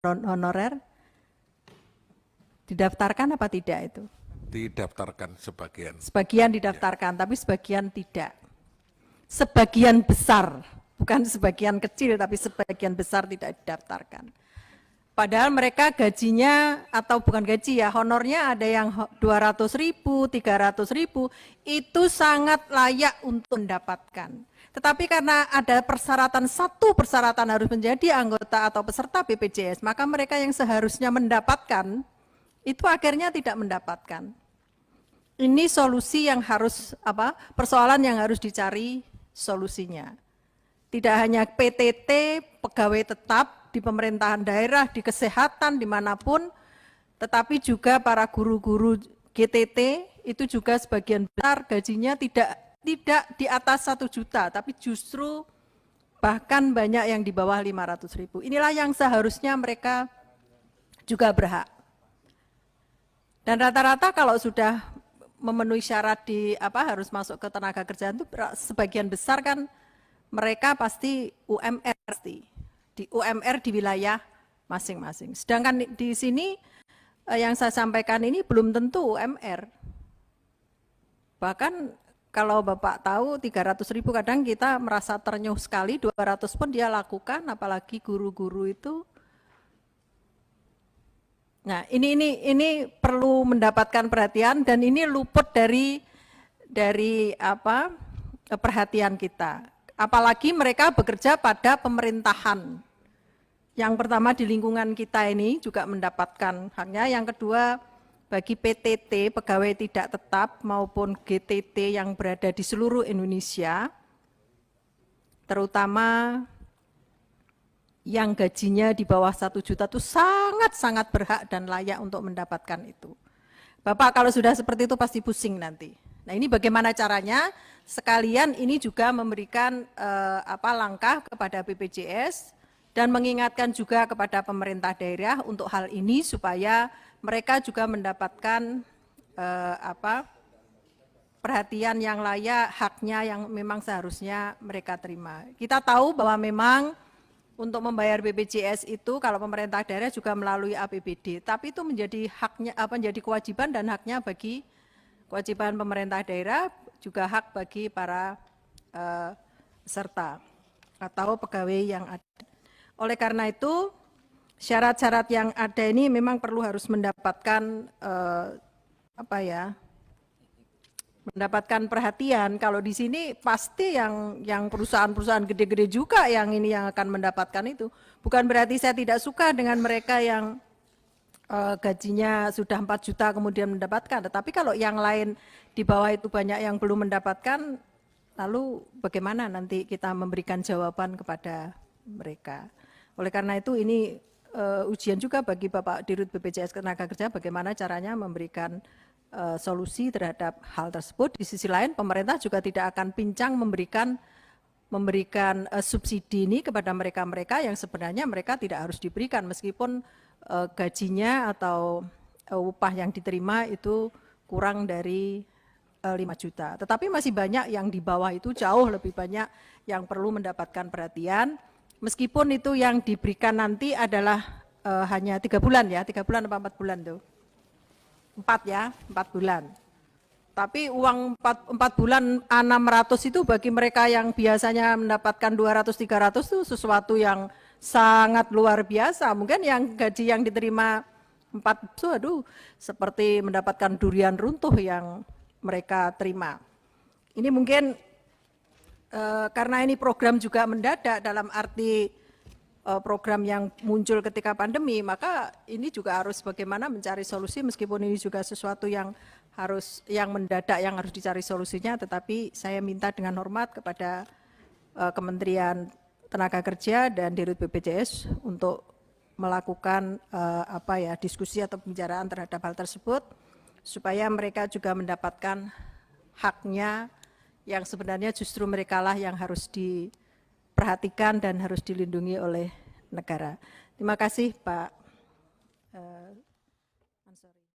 honorer? Didaftarkan apa tidak itu? Didaftarkan sebagian. Sebagian didaftarkan, tapi sebagian tidak. Sebagian besar, bukan sebagian kecil, tapi sebagian besar tidak didaftarkan. Padahal mereka gajinya, atau bukan gaji ya, honornya ada yang 200.000, 300.000, itu sangat layak untuk mendapatkan. Tetapi karena ada persyaratan, satu persyaratan harus menjadi anggota atau peserta BPJS, maka mereka yang seharusnya mendapatkan, itu akhirnya tidak mendapatkan. Ini solusi yang harus, persoalan yang harus dicari solusinya. Tidak hanya PTT, pegawai tetap di pemerintahan daerah, di kesehatan, dimanapun, tetapi juga para guru-guru GTT, itu juga sebagian besar gajinya tidak di atas 1 juta, tapi justru bahkan banyak yang di bawah 500.000. Inilah yang seharusnya mereka juga berhak. Dan rata-rata kalau sudah memenuhi syarat harus masuk ke tenaga kerjaan itu sebagian besar kan mereka pasti UMR di UMR di wilayah masing-masing. Sedangkan di sini yang saya sampaikan ini belum tentu UMR. Bahkan kalau Bapak tahu 300.000 kadang kita merasa ternyuh sekali, 200 pun dia lakukan, apalagi guru-guru itu. Nah, ini perlu mendapatkan perhatian dan ini luput dari perhatian kita. Apalagi mereka bekerja pada pemerintahan. Yang pertama di lingkungan kita ini juga mendapatkan haknya. Yang kedua bagi PTT, pegawai tidak tetap maupun GTT yang berada di seluruh Indonesia, terutama yang gajinya di bawah 1 juta itu sangat-sangat berhak dan layak untuk mendapatkan itu. Bapak kalau sudah seperti itu pasti pusing nanti. Nah ini bagaimana caranya? Sekalian ini juga memberikan langkah kepada BPJS dan mengingatkan juga kepada pemerintah daerah untuk hal ini supaya mereka juga mendapatkan perhatian yang layak, haknya yang memang seharusnya mereka terima. Kita tahu bahwa memang untuk membayar BPJS itu kalau pemerintah daerah juga melalui APBD, tapi itu menjadi haknya menjadi kewajiban dan haknya bagi kewajiban pemerintah daerah, juga hak bagi para peserta atau pegawai yang ada. Oleh karena itu syarat-syarat yang ada ini memang perlu harus mendapatkan mendapatkan perhatian. Kalau di sini pasti yang perusahaan-perusahaan gede-gede juga yang akan mendapatkan itu. Bukan berarti saya tidak suka dengan mereka yang gajinya sudah 4 juta kemudian mendapatkan. Tetapi kalau yang lain di bawah itu banyak yang belum mendapatkan, lalu bagaimana nanti kita memberikan jawaban kepada mereka. Oleh karena itu ini ujian juga bagi Bapak Dirut BPJS Ketenagakerjaan bagaimana caranya memberikan solusi terhadap hal tersebut. Di sisi lain pemerintah juga tidak akan pincang memberikan subsidi ini kepada mereka-mereka yang sebenarnya mereka tidak harus diberikan meskipun gajinya atau upah yang diterima itu kurang dari 5 juta. Tetapi masih banyak yang di bawah itu jauh lebih banyak yang perlu mendapatkan perhatian. Meskipun itu yang diberikan nanti adalah hanya 3 bulan ya, 3 bulan atau 4 bulan tuh. 4 bulan. Tapi uang 4 bulan 600 itu bagi mereka yang biasanya mendapatkan 200-300 itu sesuatu yang sangat luar biasa. Mungkin yang gaji yang diterima 4 itu seperti mendapatkan durian runtuh yang mereka terima. Ini mungkin karena ini program juga mendadak dalam arti program yang muncul ketika pandemi, maka ini juga harus bagaimana mencari solusi meskipun ini juga sesuatu yang mendadak yang harus dicari solusinya, tetapi saya minta dengan hormat kepada Kementerian Tenaga Kerja dan Dirut BPJS untuk melakukan diskusi atau pembicaraan terhadap hal tersebut supaya mereka juga mendapatkan haknya yang sebenarnya justru merekalah yang harus diperhatikan dan harus dilindungi oleh negara. Terima kasih Pak